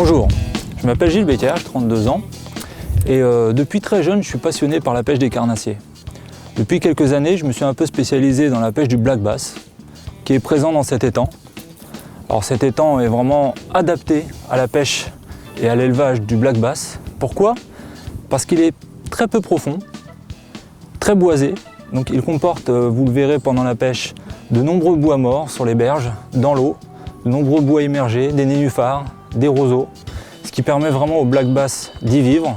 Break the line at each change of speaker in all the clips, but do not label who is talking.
Bonjour, je m'appelle Gilles Becker, j'ai 32 ans et depuis très jeune je suis passionné par la pêche des carnassiers. Depuis quelques années je me suis un peu spécialisé dans la pêche du black bass qui est présent dans cet étang. Alors cet étang est vraiment adapté à la pêche et à l'élevage du black bass. Pourquoi? Parce qu'il est très peu profond, très boisé, donc il comporte, vous le verrez pendant la pêche, de nombreux bois morts sur les berges, dans l'eau, de nombreux bois immergés, des nénuphars, des roseaux, ce qui permet vraiment au black bass d'y vivre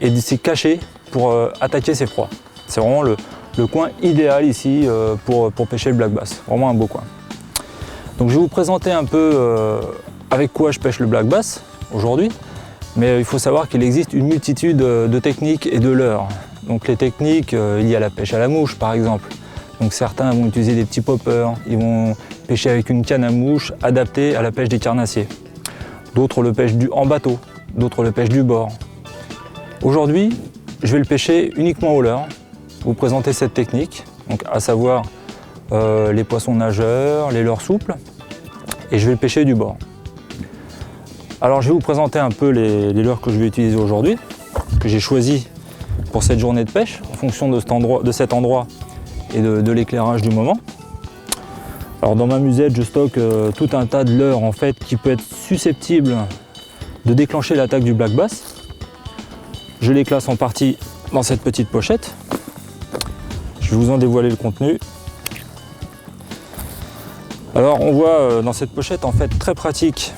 et de s'y cacher pour attaquer ses proies. C'est vraiment le coin idéal ici pour pêcher le black bass, vraiment un beau coin. Donc je vais vous présenter un peu avec quoi je pêche le black bass aujourd'hui, mais il faut savoir qu'il existe une multitude de techniques et de leurres. Donc les techniques, il y a la pêche à la mouche par exemple. Donc certains vont utiliser des petits poppers, ils vont pêcher avec une canne à mouche adaptée à la pêche des carnassiers. D'autres le pêchent en bateau, d'autres le pêchent du bord. Aujourd'hui, je vais le pêcher uniquement au leurre, vous présenter cette technique, donc à savoir les poissons nageurs, les leurres souples, et je vais le pêcher du bord. Alors je vais vous présenter un peu les leurres que je vais utiliser aujourd'hui, que j'ai choisi pour cette journée de pêche, en fonction de cet endroit et de l'éclairage du moment. Alors dans ma musette, je stocke tout un tas de leurres en fait qui peut être susceptible de déclencher l'attaque du black bass. Je les classe en partie dans cette petite pochette. Je vais vous en dévoiler le contenu. Alors on voit dans cette pochette en fait très pratique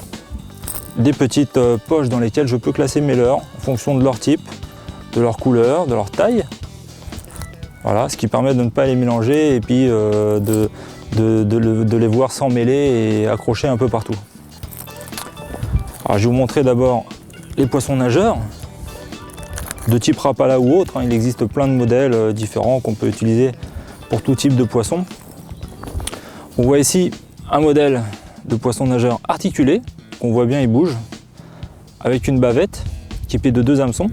des petites poches dans lesquelles je peux classer mes leurres en fonction de leur type, de leur couleur, de leur taille. Voilà, ce qui permet de ne pas les mélanger et puis de les voir s'emmêler et accrocher un peu partout. Alors, je vais vous montrer d'abord les poissons nageurs, de type Rapala ou autre. Il existe plein de modèles différents qu'on peut utiliser pour tout type de poisson. On voit ici un modèle de poisson nageur articulé, qu'on voit bien, il bouge, avec une bavette équipée de 2 hameçons.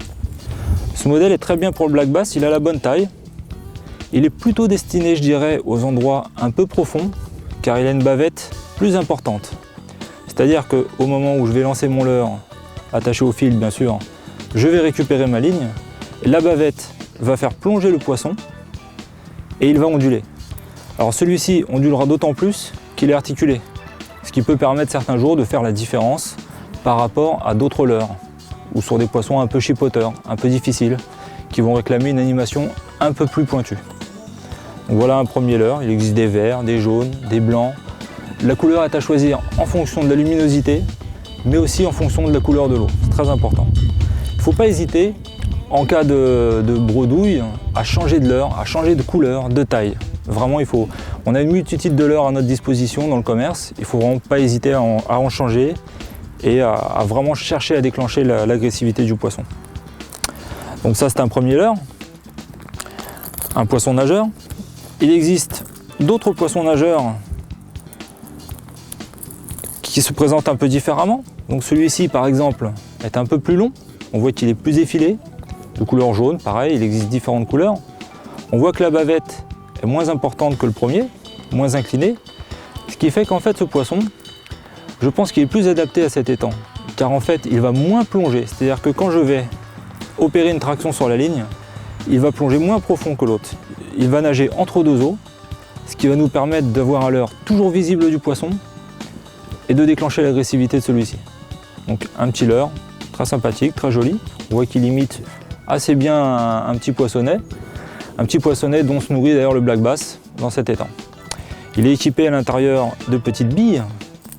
Ce modèle est très bien pour le black bass, il a la bonne taille. Il est plutôt destiné, je dirais, aux endroits un peu profonds, car il a une bavette plus importante. C'est-à-dire qu'au moment où je vais lancer mon leurre, attaché au fil bien sûr, je vais récupérer ma ligne, la bavette va faire plonger le poisson et il va onduler. Alors celui-ci ondulera d'autant plus qu'il est articulé, ce qui peut permettre certains jours de faire la différence par rapport à d'autres leurres, ou sur des poissons un peu chipoteurs, un peu difficiles, qui vont réclamer une animation un peu plus pointue. Donc voilà un premier leurre, il existe des verts, des jaunes, des blancs. La couleur est à choisir en fonction de la luminosité, mais aussi en fonction de la couleur de l'eau, c'est très important. Il ne faut pas hésiter, en cas de bredouille, à changer de leurre, à changer de couleur, de taille. Vraiment, on a une multitude de leurres à notre disposition dans le commerce, il ne faut vraiment pas hésiter à en changer et à vraiment chercher à déclencher l'agressivité du poisson. Donc ça, c'est un premier leurre, un poisson nageur. Il existe d'autres poissons nageurs qui se présentent un peu différemment. Donc celui-ci, par exemple, est un peu plus long. On voit qu'il est plus effilé, de couleur jaune, pareil, il existe différentes couleurs. On voit que la bavette est moins importante que le premier, moins inclinée, ce qui fait qu'en fait ce poisson, je pense qu'il est plus adapté à cet étang, car en fait il va moins plonger, c'est-à-dire que quand je vais opérer une traction sur la ligne, il va plonger moins profond que l'autre. Il va nager entre deux eaux, ce qui va nous permettre d'avoir un leurre toujours visible du poisson et de déclencher l'agressivité de celui-ci. Donc un petit leurre, très sympathique, très joli. On voit qu'il imite assez bien un petit poissonnet dont se nourrit d'ailleurs le black bass dans cet étang. Il est équipé à l'intérieur de petites billes.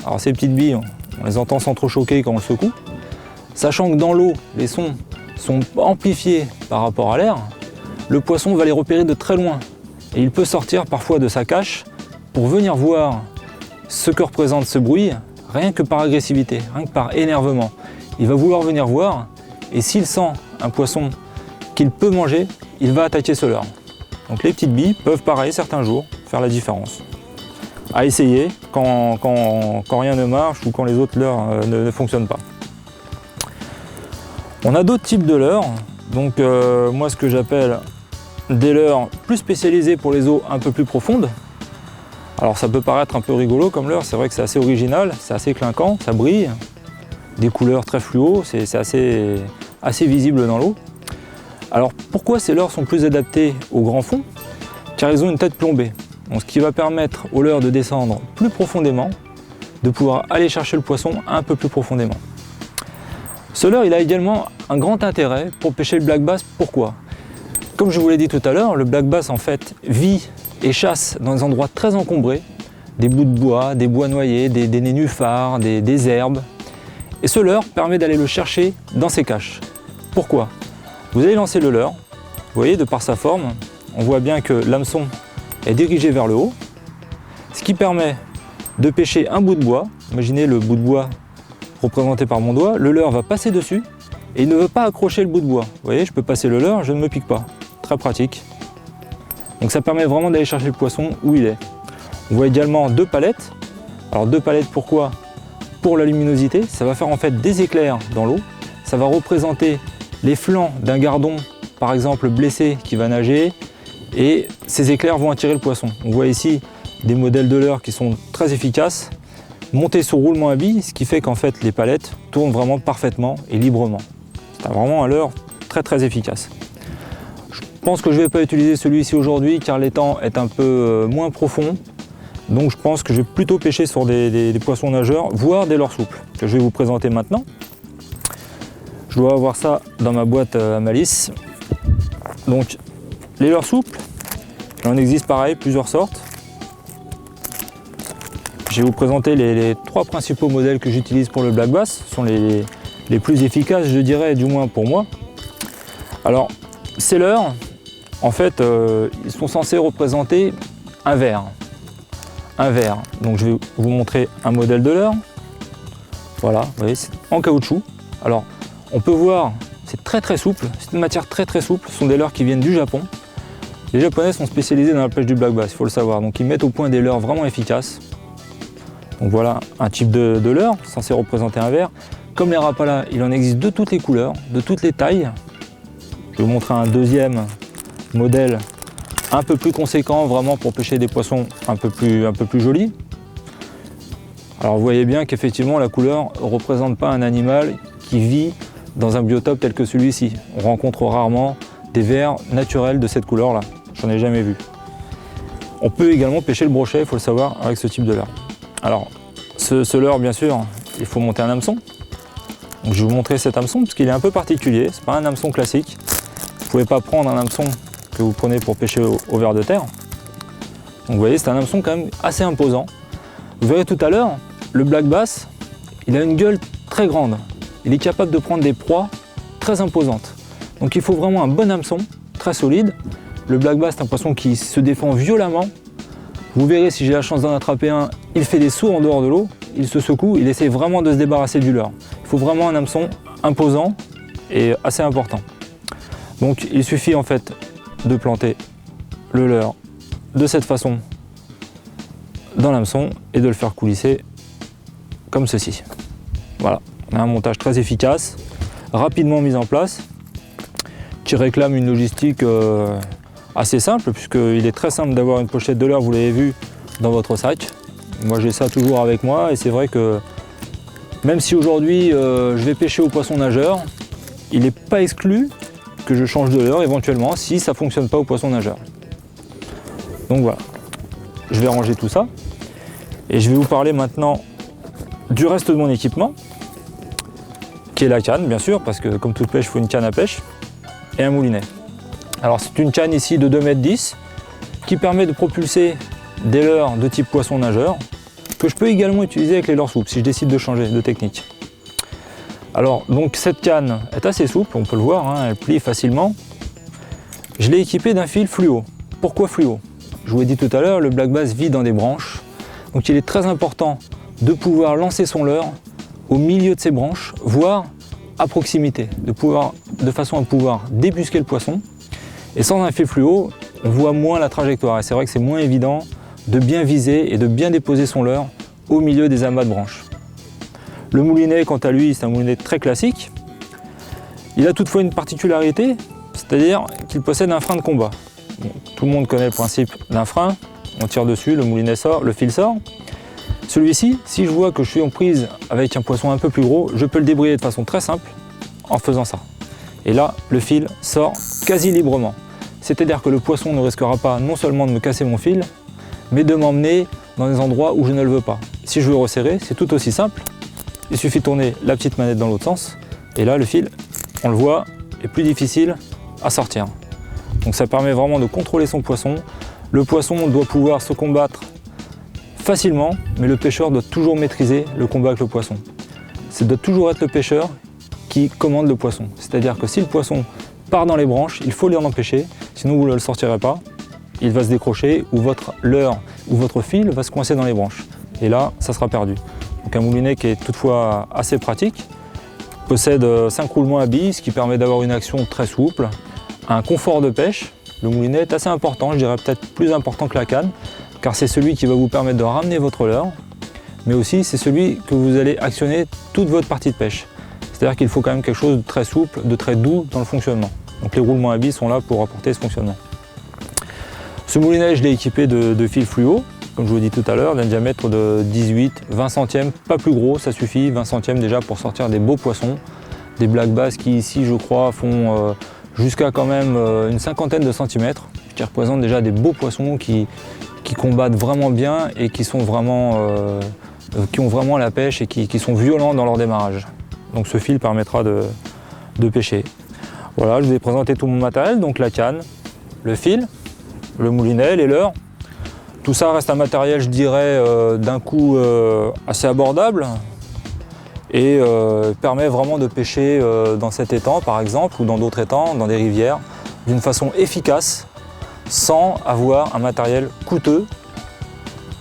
Alors ces petites billes, on les entend s'entrechoquer quand on le secoue. Sachant que dans l'eau, les sons sont amplifiés par rapport à l'air, le poisson va les repérer de très loin. Et il peut sortir parfois de sa cache pour venir voir ce que représente ce bruit, rien que par agressivité, rien que par énervement. Il va vouloir venir voir, et s'il sent un poisson qu'il peut manger, il va attaquer ce leurre. Donc les petites billes peuvent, pareil, certains jours, faire la différence. À essayer quand rien ne marche ou quand les autres leurres ne fonctionnent pas. On a d'autres types de leurres, donc moi ce que j'appelle des leurres plus spécialisés pour les eaux un peu plus profondes. Alors ça peut paraître un peu rigolo comme leurre, c'est vrai que c'est assez original, c'est assez clinquant, ça brille. des couleurs très fluo, c'est assez visible dans l'eau. Alors pourquoi ces leurres sont plus adaptés au grand fond? Car ils ont une tête plombée, donc ce qui va permettre aux leurres de descendre plus profondément, de pouvoir aller chercher le poisson un peu plus profondément. Ce leurre, il a également un grand intérêt pour pêcher le black bass. Pourquoi? Comme je vous l'ai dit tout à l'heure, le black bass en fait vit et chasse dans des endroits très encombrés, des bouts de bois, des bois noyés, des nénuphars, des herbes. Et ce leurre permet d'aller le chercher dans ses caches. Pourquoi? Vous allez lancer le leurre, vous voyez, de par sa forme, on voit bien que l'hameçon est dirigé vers le haut, ce qui permet de pêcher un bout de bois. Imaginez le bout de bois représenté par mon doigt, le leurre va passer dessus et il ne veut pas accrocher le bout de bois. Vous voyez, je peux passer le leurre, je ne me pique pas. Très pratique. Donc ça permet vraiment d'aller chercher le poisson où il est. On voit également deux palettes. Alors deux palettes, pourquoi? Pour la luminosité, ça va faire en fait des éclairs dans l'eau. Ça va représenter les flancs d'un gardon, par exemple blessé, qui va nager. Et ces éclairs vont attirer le poisson. On voit ici des modèles de leurres qui sont très efficaces, montés sur roulement à billes, ce qui fait qu'en fait les palettes tournent vraiment parfaitement et librement. C'est vraiment un leurre très efficace. Je pense que je ne vais pas utiliser celui-ci aujourd'hui car l'étang est un peu moins profond. Donc je pense que je vais plutôt pêcher sur des poissons nageurs, voire des leurres souples, que je vais vous présenter maintenant. Je dois avoir ça dans ma boîte à malice. Donc les leurres souples, il en existe pareil, plusieurs sortes. Je vais vous présenter les trois principaux modèles que j'utilise pour le black bass. Ce sont les plus efficaces, je dirais, du moins pour moi. Alors, ces leurres, en fait, ils sont censés représenter un verre. Un verre. Donc je vais vous montrer un modèle de leurre. Voilà, vous voyez, c'est en caoutchouc. Alors, on peut voir, c'est très souple. C'est une matière très souple. Ce sont des leurres qui viennent du Japon. Les Japonais sont spécialisés dans la pêche du black bass, il faut le savoir. Donc ils mettent au point des leurres vraiment efficaces. Donc voilà un type de leurre censé représenter un verre. Comme les Rapala, il en existe de toutes les couleurs, de toutes les tailles. Je vais vous montrer un deuxième modèle un peu plus conséquent, vraiment pour pêcher des poissons un peu plus jolis. Alors vous voyez bien qu'effectivement la couleur ne représente pas un animal qui vit dans un biotope tel que celui-ci. On rencontre rarement des vers naturels de cette couleur-là. J'en ai jamais vu. On peut également pêcher le brochet, il faut le savoir, avec ce type de leurre. Alors, ce leurre, bien sûr, il faut monter un hameçon. Donc, je vais vous montrer cet hameçon parce qu'il est un peu particulier. C'est pas un hameçon classique. Vous ne pouvez pas prendre un hameçon que vous prenez pour pêcher au ver de terre. Donc, vous voyez, c'est un hameçon quand même assez imposant. Vous verrez tout à l'heure, le black bass, il a une gueule très grande. Il est capable de prendre des proies très imposantes. Donc, il faut vraiment un bon hameçon, très solide. Le black bass, c'est un poisson qui se défend violemment. Vous verrez, si j'ai la chance d'en attraper un, il fait des sauts en dehors de l'eau, il se secoue, il essaie vraiment de se débarrasser du leurre. Il faut vraiment un hameçon imposant et assez important. Donc il suffit en fait de planter le leurre de cette façon dans l'hameçon et de le faire coulisser comme ceci. Voilà, on a un montage très efficace, rapidement mis en place, qui réclame une logistique assez simple, puisqu'il est très simple d'avoir une pochette de leurre, vous l'avez vu, dans votre sac. Moi j'ai ça toujours avec moi et c'est vrai que même si aujourd'hui je vais pêcher au poisson nageur, il n'est pas exclu que je change de leurre éventuellement si ça ne fonctionne pas au poisson nageur. Donc voilà, je vais ranger tout ça et je vais vous parler maintenant du reste de mon équipement, qui est la canne bien sûr, parce que comme toute pêche il faut une canne à pêche et un moulinet. Alors c'est une canne ici de 2,10 m qui permet de propulser des leurres de type poisson nageur que je peux également utiliser avec les leurres souples si je décide de changer de technique. Alors donc cette canne est assez souple, on peut le voir, hein, elle plie facilement. Je l'ai équipée d'un fil fluo. Pourquoi fluo? Je vous l'ai dit tout à l'heure, le black bass vit dans des branches, donc il est très important de pouvoir lancer son leurre au milieu de ces branches, voire à proximité, de façon à pouvoir débusquer le poisson. Et sans un fil fluo, on voit moins la trajectoire et c'est vrai que c'est moins évident de bien viser et de bien déposer son leurre au milieu des amas de branches. Le moulinet, quant à lui, c'est un moulinet très classique. Il a toutefois une particularité, c'est-à-dire qu'il possède un frein de combat. Bon, tout le monde connaît le principe d'un frein, on tire dessus, le moulinet sort, le fil sort. Celui-ci, si je vois que je suis en prise avec un poisson un peu plus gros, je peux le débrayer de façon très simple en faisant ça. Et là, le fil sort quasi librement. C'est-à-dire que le poisson ne risquera pas non seulement de me casser mon fil, mais de m'emmener dans des endroits où je ne le veux pas. Si je veux resserrer, c'est tout aussi simple. Il suffit de tourner la petite manette dans l'autre sens, et là, le fil, on le voit, est plus difficile à sortir. Donc ça permet vraiment de contrôler son poisson. Le poisson doit pouvoir se combattre facilement, mais le pêcheur doit toujours maîtriser le combat avec le poisson. Ça doit toujours être le pêcheur qui commande le poisson. C'est-à-dire que si le poisson part dans les branches, il faut l'en empêcher, sinon vous ne le sortirez pas. Il va se décrocher ou votre leurre ou votre fil va se coincer dans les branches. Et là, ça sera perdu. Donc un moulinet qui est toutefois assez pratique, possède 5 roulements à billes, ce qui permet d'avoir une action très souple, un confort de pêche. Le moulinet est assez important, je dirais peut-être plus important que la canne, car c'est celui qui va vous permettre de ramener votre leurre, mais aussi c'est celui que vous allez actionner toute votre partie de pêche. C'est-à-dire qu'il faut quand même quelque chose de très souple, de très doux dans le fonctionnement. Donc les roulements à billes sont là pour apporter ce fonctionnement. Ce moulinet, je l'ai équipé de fils fluo, comme je vous l'ai dit tout à l'heure, d'un diamètre de 18-20 centièmes, pas plus gros, ça suffit, 20 centièmes déjà pour sortir des beaux poissons. Des black bass qui ici, je crois, font jusqu'à quand même une cinquantaine de centimètres, ce qui représente déjà des beaux poissons qui combattent vraiment bien et qui ont vraiment la pêche et qui sont violents dans leur démarrage. Donc ce fil permettra de pêcher. Voilà, je vous ai présenté tout mon matériel, donc la canne, le fil, le moulinet, les leurres. Tout ça reste un matériel, je dirais, d'un coût assez abordable et permet vraiment de pêcher dans cet étang, par exemple, ou dans d'autres étangs, dans des rivières, d'une façon efficace, sans avoir un matériel coûteux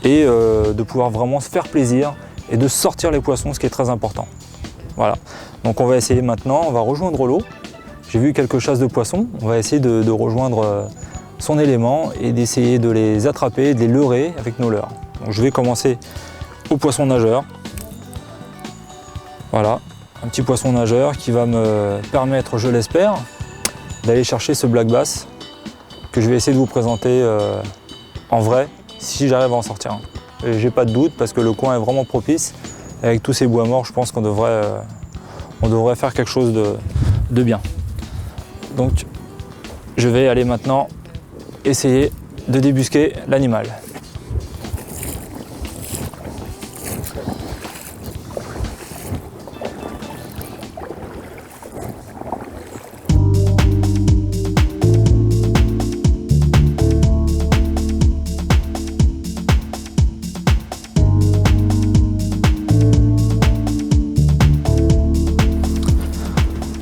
et de pouvoir vraiment se faire plaisir et de sortir les poissons, ce qui est très important. Voilà, donc on va essayer maintenant, on va rejoindre l'eau. J'ai vu quelques chasses de poissons, on va essayer de rejoindre son élément et d'essayer de les attraper, de les leurrer avec nos leurres. Donc je vais commencer au poisson nageur. Voilà, un petit poisson nageur qui va me permettre, je l'espère, d'aller chercher ce black bass que je vais essayer de vous présenter en vrai, si j'arrive à en sortir un. J'ai pas de doute parce que le coin est vraiment propice. Avec tous ces bois morts, je pense qu'on devrait faire quelque chose de bien. Donc, je vais aller maintenant essayer de débusquer l'animal.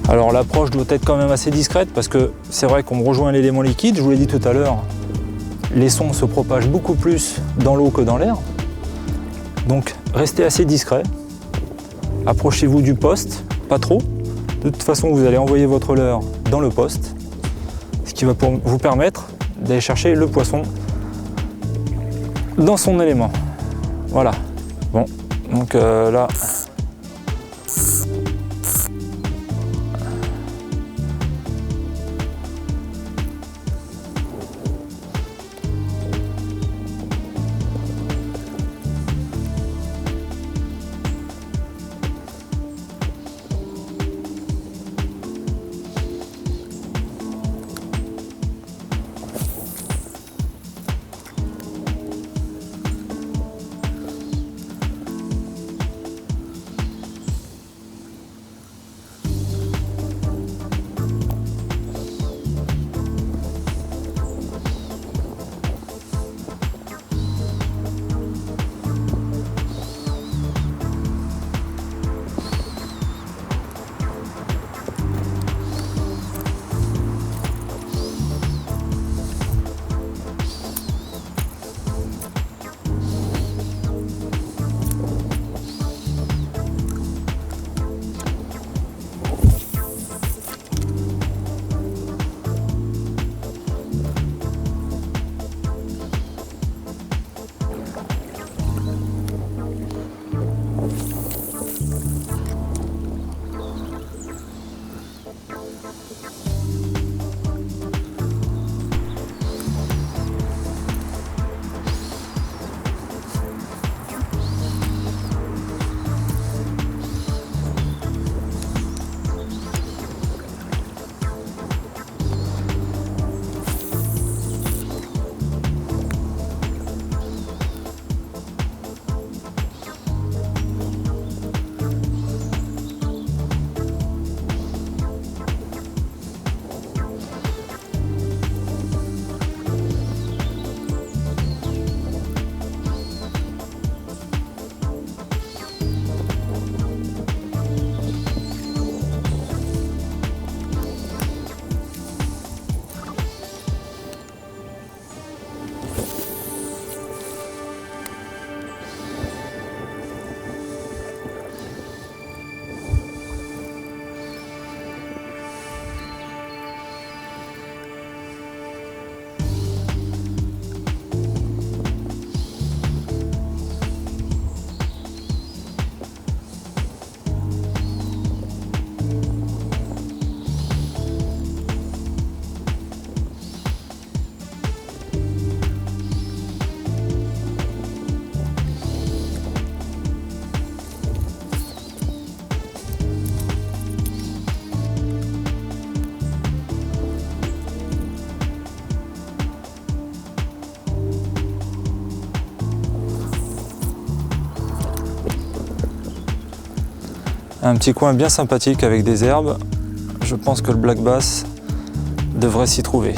Alors l'approche doit être quand même assez discrète parce que c'est vrai qu'on me rejoint l'élément liquide, je vous l'ai dit tout à l'heure, les sons se propagent beaucoup plus dans l'eau que dans l'air. Donc restez assez discret, approchez-vous du poste, pas trop. De toute façon vous allez envoyer votre leurre dans le poste, ce qui va vous permettre d'aller chercher le poisson dans son élément. Voilà, bon, donc là... Un petit coin bien sympathique avec des herbes. Je pense que le black bass devrait s'y trouver.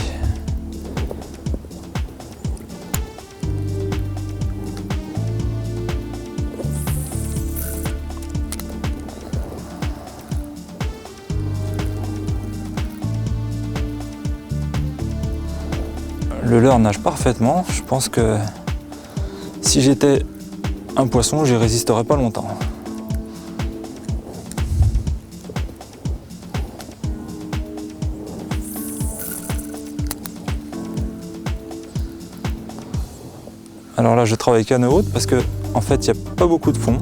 Le leurre nage parfaitement. Je pense que si j'étais un poisson, j'y résisterais pas longtemps. Alors là, je travaille canne haute parce que en fait, il n'y a pas beaucoup de fond.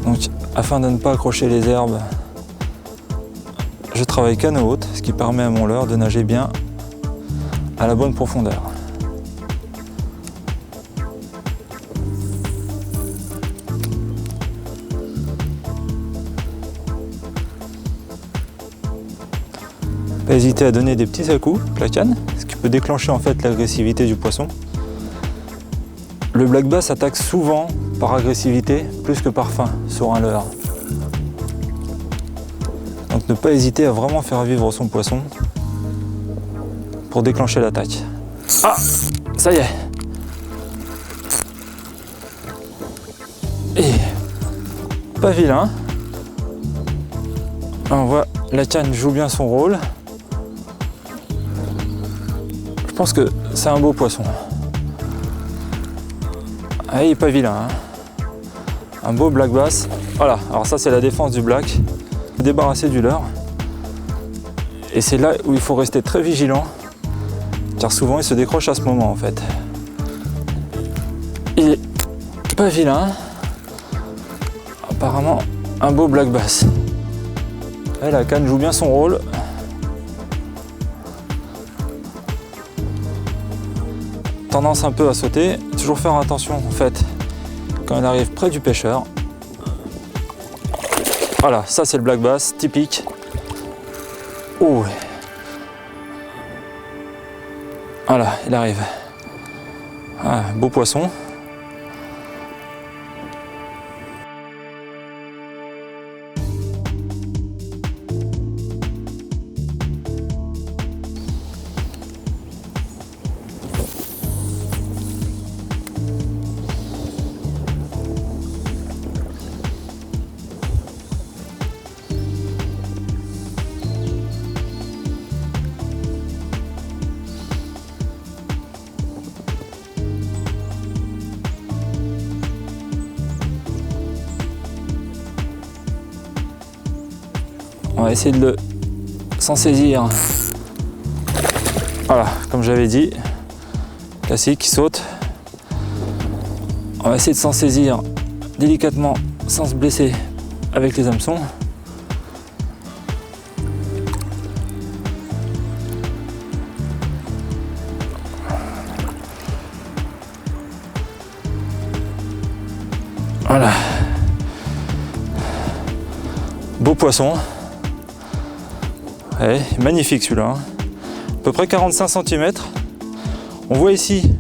Donc, afin de ne pas accrocher les herbes, je travaille canne haute, ce qui permet à mon leurre de nager bien à la bonne profondeur. Pas hésiter à donner des petits à-coups avec la canne, ce qui peut déclencher en fait l'agressivité du poisson. Le black bass attaque souvent par agressivité plus que par faim sur un leurre. Donc ne pas hésiter à vraiment faire vivre son poisson pour déclencher l'attaque. Ah, ça y est. Et pas vilain. On voit la canne joue bien son rôle. Je pense que c'est un beau poisson. Ah, il n'est pas vilain. Hein. Un beau black bass. Voilà, alors ça c'est la défense du black. Débarrasser du leurre. Et c'est là où il faut rester très vigilant, car souvent il se décroche à ce moment en fait. Il est pas vilain. Apparemment un beau black bass. Et la canne joue bien son rôle. Tendance un peu à sauter, toujours faire attention en fait quand elle arrive près du pêcheur. Voilà, ça c'est le black bass typique. Oh. Voilà, il arrive. Ah, beau poisson. On va essayer de s'en saisir. Voilà, comme j'avais dit, classique qui saute. On va essayer de s'en saisir délicatement sans se blesser avec les hameçons. Voilà. Beau poisson. Ouais, magnifique celui-là. À peu près 45 cm. On voit ici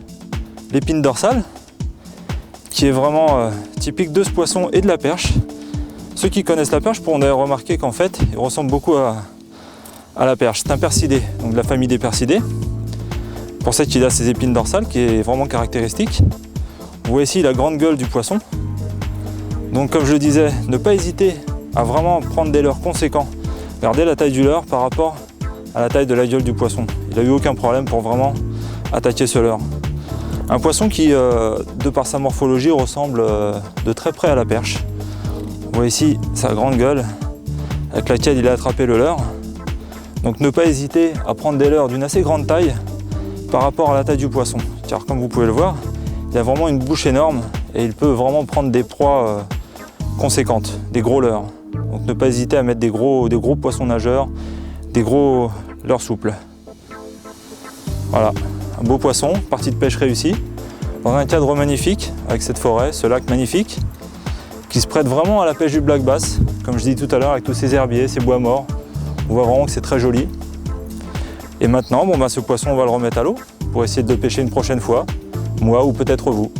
l'épine dorsale qui est vraiment typique de ce poisson et de la perche. Ceux qui connaissent la perche pourront d'ailleurs remarquer qu'en fait il ressemble beaucoup à la perche. C'est un percidé, donc de la famille des percidés. Pour ça qu'il a ses épines dorsales qui est vraiment caractéristique. On voit ici la grande gueule du poisson. Donc comme je le disais, ne pas hésiter à vraiment prendre des leurres conséquents. Regardez la taille du leurre par rapport à la taille de la gueule du poisson. Il n'a eu aucun problème pour vraiment attaquer ce leurre. Un poisson qui, de par sa morphologie, ressemble de très près à la perche. On voit ici sa grande gueule avec laquelle il a attrapé le leurre. Donc ne pas hésiter à prendre des leurres d'une assez grande taille par rapport à la taille du poisson. Car comme vous pouvez le voir, il a vraiment une bouche énorme et il peut vraiment prendre des proies conséquentes, des gros leurres. Donc ne pas hésiter à mettre des gros poissons nageurs, des gros leurres souples. Voilà, un beau poisson, partie de pêche réussie, dans un cadre magnifique, avec cette forêt, ce lac magnifique, qui se prête vraiment à la pêche du black bass, comme je dis tout à l'heure, avec tous ces herbiers, ces bois morts. On voit vraiment que c'est très joli. Et maintenant, ce poisson, on va le remettre à l'eau, pour essayer de le pêcher une prochaine fois, moi ou peut-être vous.